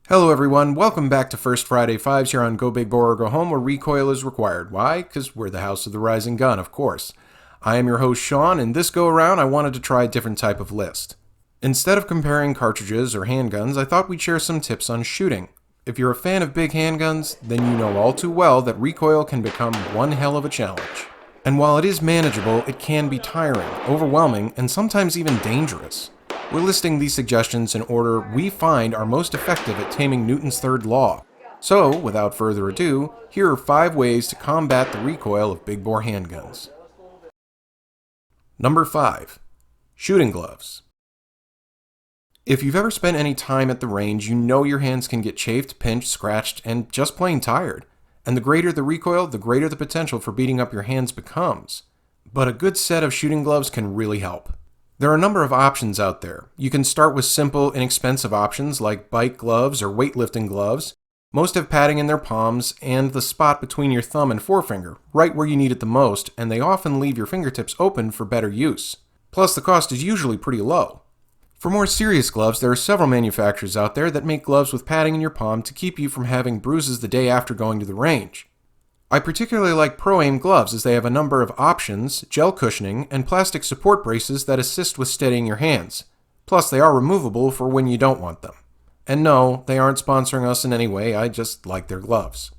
Hello everyone, welcome back to First Friday Fives here on Go Big Boar or Go Home, where recoil is required. Why? Because we're the house of the rising gun, of course. I am your host Sean, and this go around I wanted to try a different type of list. Instead of comparing cartridges or handguns, I thought we'd share some tips on shooting. If you're a fan of big handguns, then you know all too well that recoil can become one hell of a challenge. And while it is manageable, it can be tiring, overwhelming, and sometimes even dangerous. We're listing these suggestions in order we find are most effective at taming Newton's third law. So, without further ado, here are 5 ways to combat the recoil of big bore handguns. Number 5. Shooting gloves. If you've ever spent any time at the range, you know your hands can get chafed, pinched, scratched, and just plain tired. And the greater the recoil, the greater the potential for beating up your hands becomes. But a good set of shooting gloves can really help. There are a number of options out there. You can start with simple, inexpensive options like bike gloves or weightlifting gloves. Most have padding in their palms and the spot between your thumb and forefinger, right where you need it the most, and they often leave your fingertips open for better use. Plus, the cost is usually pretty low. For more serious gloves, there are several manufacturers out there that make gloves with padding in your palm to keep you from having bruises the day after going to the range. I particularly like Pro-Aim gloves as they have a number of options, gel cushioning, and plastic support braces that assist with steadying your hands. Plus, they are removable for when you don't want them. And no, they aren't sponsoring us in any way, I just like their gloves.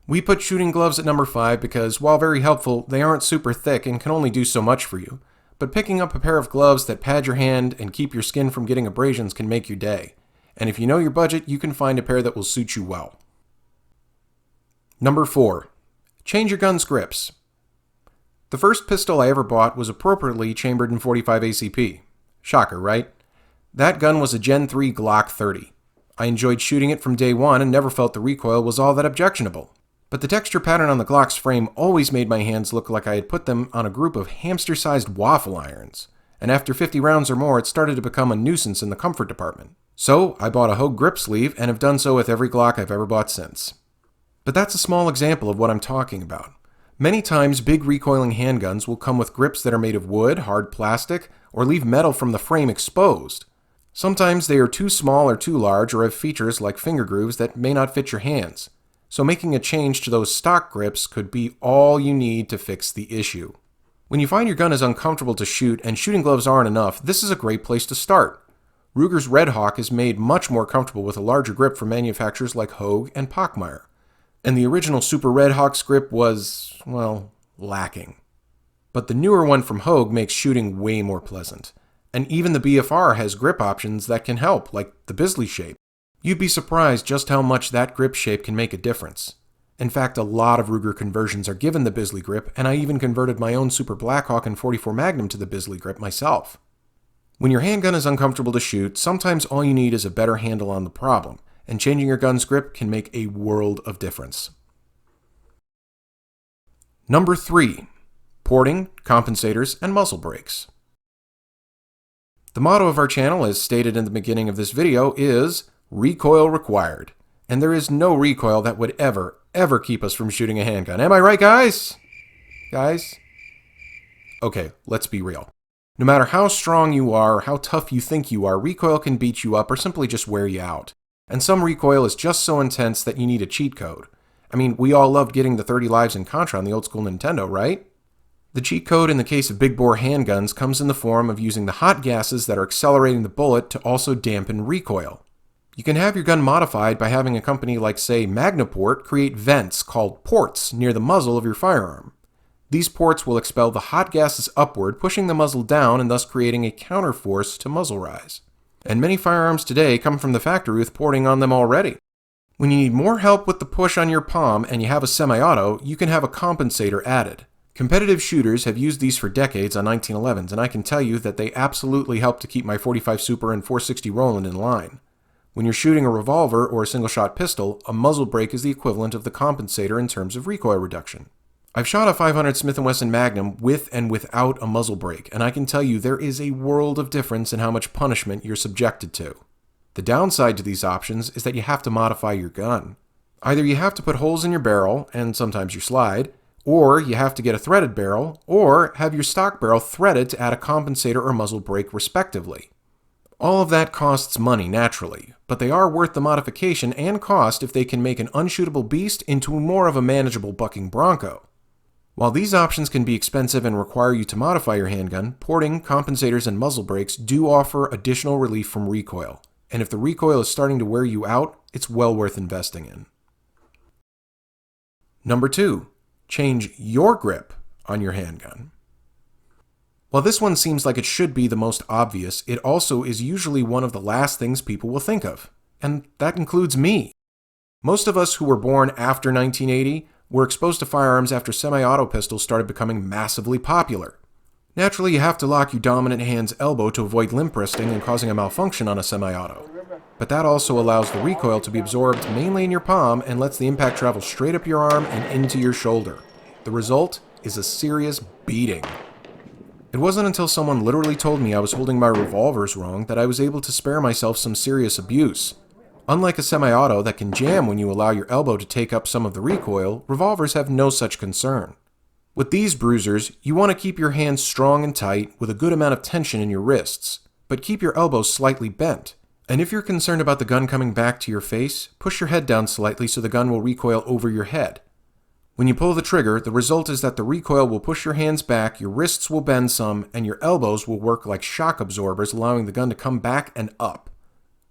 We put shooting gloves at number 5 because, while very helpful, they aren't super thick and can only do so much for you. But picking up a pair of gloves that pad your hand and keep your skin from getting abrasions can make your day. And if you know your budget, you can find a pair that will suit you well. Number 4. Change your gun's grips. The first pistol I ever bought was appropriately chambered in .45 ACP. Shocker, right? That gun was a Gen 3 Glock 30. I enjoyed shooting it from day one and never felt the recoil was all that objectionable. But the texture pattern on the Glock's frame always made my hands look like I had put them on a group of hamster-sized waffle irons. And after 50 rounds or more, it started to become a nuisance in the comfort department. So I bought a Hogue grip sleeve and have done so with every Glock I've ever bought since. But that's a small example of what I'm talking about. Many times, big recoiling handguns will come with grips that are made of wood, hard plastic, or leave metal from the frame exposed. Sometimes they are too small or too large or have features like finger grooves that may not fit your hands. So making a change to those stock grips could be all you need to fix the issue. When you find your gun is uncomfortable to shoot and shooting gloves aren't enough, this is a great place to start. Ruger's Red Hawk is made much more comfortable with a larger grip from manufacturers like Hogue and Pockmeyer. And the original Super Red Hawk's grip was, well, lacking. But the newer one from Hogue makes shooting way more pleasant. And even the BFR has grip options that can help, like the Bisley shape. You'd be surprised just how much that grip shape can make a difference. In fact, a lot of Ruger conversions are given the Bisley grip, and I even converted my own Super Blackhawk and .44 Magnum to the Bisley grip myself. When your handgun is uncomfortable to shoot, sometimes all you need is a better handle on the problem. And changing your gun's grip can make a world of difference. Number 3. Porting, compensators, and muzzle brakes. The motto of our channel, as stated in the beginning of this video, is recoil required. And there is no recoil that would ever keep us from shooting a handgun. Am I right, guys? Guys? Okay, let's be real. No matter how strong you are or how tough you think you are, recoil can beat you up or simply just wear you out. And some recoil is just so intense that you need a cheat code. I mean, we all loved getting the 30 lives in Contra on the old school Nintendo, right? The cheat code in the case of big bore handguns comes in the form of using the hot gases that are accelerating the bullet to also dampen recoil. You can have your gun modified by having a company like, say, Magnaport create vents called ports near the muzzle of your firearm. These ports will expel the hot gases upward, pushing the muzzle down and thus creating a counterforce to muzzle rise. And many firearms today come from the factory with porting on them already. When you need more help with the push on your palm and you have a semi-auto, you can have a compensator added. Competitive shooters have used these for decades on 1911s, and I can tell you that they absolutely help to keep my .45 Super and .460 Roland in line. When you're shooting a revolver or a single-shot pistol, a muzzle brake is the equivalent of the compensator in terms of recoil reduction. I've shot a .500 Smith & Wesson Magnum with and without a muzzle brake, and I can tell you there is a world of difference in how much punishment you're subjected to. The downside to these options is that you have to modify your gun. Either you have to put holes in your barrel, and sometimes your slide, or you have to get a threaded barrel, or have your stock barrel threaded to add a compensator or muzzle brake respectively. All of that costs money, naturally, but they are worth the modification and cost if they can make an unshootable beast into more of a manageable bucking bronco. While these options can be expensive and require you to modify your handgun, porting, compensators, and muzzle brakes do offer additional relief from recoil, and if the recoil is starting to wear you out, it's well worth investing in. Number 2. Change your grip on your handgun. While this one seems like it should be the most obvious, it also is usually one of the last things people will think of, and that includes me. Most of us who were born after 1980 were exposed to firearms after semi-auto pistols started becoming massively popular. Naturally, you have to lock your dominant hand's elbow to avoid limp wristing and causing a malfunction on a semi-auto. But that also allows the recoil to be absorbed mainly in your palm and lets the impact travel straight up your arm and into your shoulder. The result is a serious beating. It wasn't until someone literally told me I was holding my revolvers wrong that I was able to spare myself some serious abuse. Unlike a semi-auto that can jam when you allow your elbow to take up some of the recoil, revolvers have no such concern. With these bruisers, you want to keep your hands strong and tight with a good amount of tension in your wrists, but keep your elbows slightly bent. And if you're concerned about the gun coming back to your face, push your head down slightly so the gun will recoil over your head. When you pull the trigger, the result is that the recoil will push your hands back, your wrists will bend some, and your elbows will work like shock absorbers, allowing the gun to come back and up.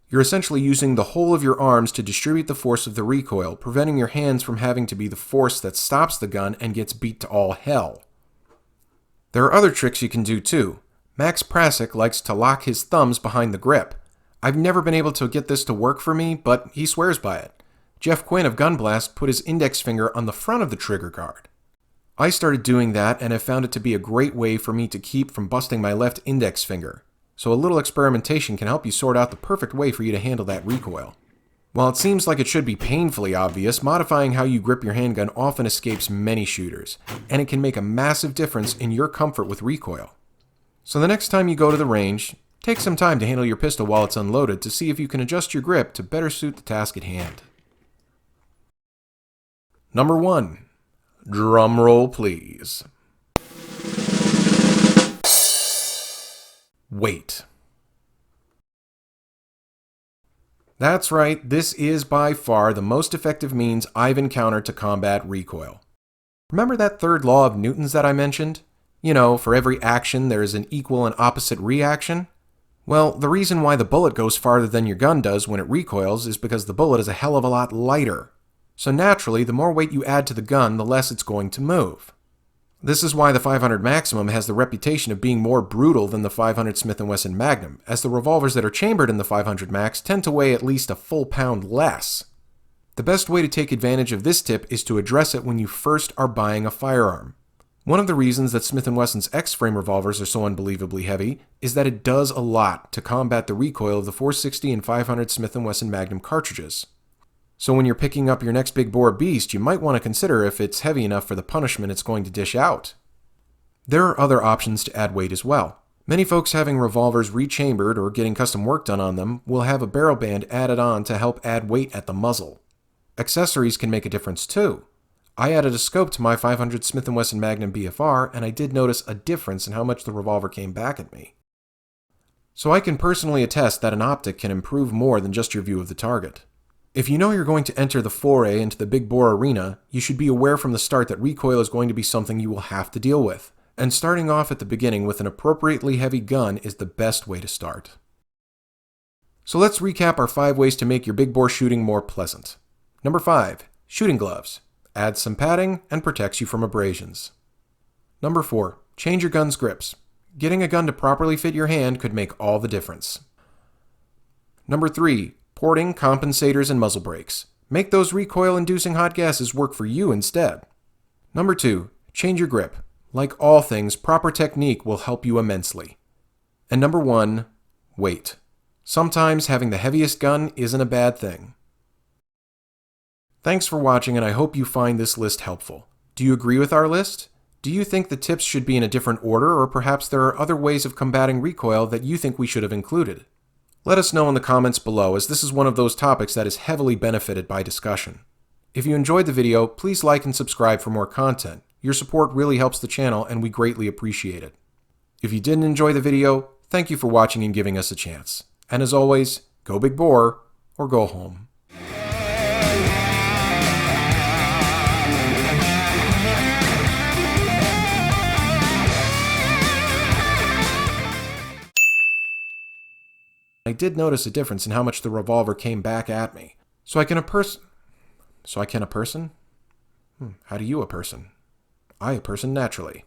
You're essentially using the whole of your arms to distribute the force of the recoil, preventing your hands from having to be the force that stops the gun and gets beat to all hell. There are other tricks you can do too. Max Prasic likes to lock his thumbs behind the grip. I've never been able to get this to work for me, but he swears by it. Jeff Quinn of Gun Blast put his index finger on the front of the trigger guard. I started doing that and have found it to be a great way for me to keep from busting my left index finger. So a little experimentation can help you sort out the perfect way for you to handle that recoil. While it seems like it should be painfully obvious, modifying how you grip your handgun often escapes many shooters, and it can make a massive difference in your comfort with recoil. So the next time you go to the range, take some time to handle your pistol while it's unloaded to see if you can adjust your grip to better suit the task at hand. Number 1. Drum roll, please. Weight. That's right, this is by far the most effective means I've encountered to combat recoil. Remember that third law of Newton's that I mentioned? You know, for every action there is an equal and opposite reaction? Well, the reason why the bullet goes farther than your gun does when it recoils is because the bullet is a hell of a lot lighter. So naturally, the more weight you add to the gun, the less it's going to move. This is why the 500 Maximum has the reputation of being more brutal than the 500 Smith & Wesson Magnum, as the revolvers that are chambered in the 500 Max tend to weigh at least a full pound less. The best way to take advantage of this tip is to address it when you first are buying a firearm. One of the reasons that Smith & Wesson's X-frame revolvers are so unbelievably heavy is that it does a lot to combat the recoil of the 460 and 500 Smith & Wesson Magnum cartridges. So when you're picking up your next big bore beast, you might want to consider if it's heavy enough for the punishment it's going to dish out. There are other options to add weight as well. Many folks having revolvers rechambered or getting custom work done on them will have a barrel band added on to help add weight at the muzzle. Accessories can make a difference too. I added a scope to my 500 Smith & Wesson Magnum BFR, and I did notice a difference in how much the revolver came back at me. So I can personally attest that an optic can improve more than just your view of the target. If you know you're going to enter the foray into the big bore arena, you should be aware from the start that recoil is going to be something you will have to deal with, and starting off at the beginning with an appropriately heavy gun is the best way to start. So let's recap our 5 ways to make your big bore shooting more pleasant. Number 5. Shooting gloves. Adds some padding and protects you from abrasions. Number 4. Change your gun's grips. Getting a gun to properly fit your hand could make all the difference. Number 3. Porting, compensators, and muzzle brakes. Make those recoil-inducing hot gases work for you instead. Number 2. Change your grip. Like all things, proper technique will help you immensely. And number 1. Weight. Sometimes having the heaviest gun isn't a bad thing. Thanks for watching, and I hope you find this list helpful. Do you agree with our list? Do you think the tips should be in a different order, or perhaps there are other ways of combating recoil that you think we should have included? Let us know in the comments below, as this is one of those topics that is heavily benefited by discussion. If you enjoyed the video, please like and subscribe for more content. Your support really helps the channel, and we greatly appreciate it. If you didn't enjoy the video, thank you for watching and giving us a chance. And as always, go big bore or go home. I did notice a difference in how much the revolver came back at me. So I can a person? How do you a person? I a person naturally.